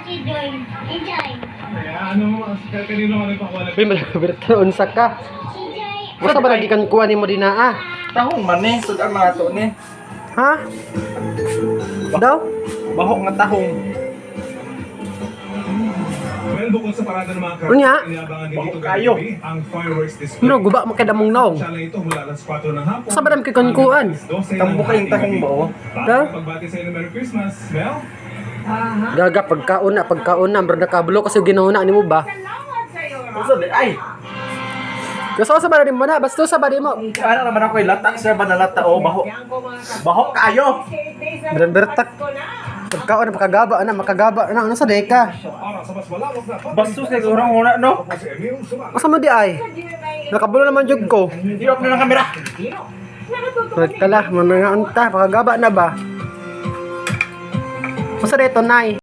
si Joy. Enjoy. Kaya ano, kanino ka nagpakuha? Uy, malabirta unsa ka. Si Joy. Basta ba lagi kan kuha nimo din na Tahong man eh, sudan mga to ni. Ha? Daw? Bahok nga tahong. Well, bukod sa parada ng mga karton, Unya? inabangan din Bakit dito kayo? gabi ang fireworks display. No, guba mo kada mong naong. Sala ito mula alas 4 ng hapon. Sa badam kay kankuan. Tambo kayong tahong ba oh? Ha? Pagbati sa inyo, Merry Christmas. Mel? Gaga pagkauna, bro nakablo kasi ginauna nimo ba? Uso di ay. Gusto sa badam mo na, basta sa badam mo. Ano naman ako lata sir ba nalata oh bahok. Bahok kayo. Bertak. Pagkauna makagaba na ano sa deka. Para sa mas malawak na Bastos kay orang una no. si Emil Sumat. Asa mo di ay? Nakabulo naman jud ko. Hirap na ng kamera. Kala, manangaan ta, pakagaba na ba? Masa dito, nay?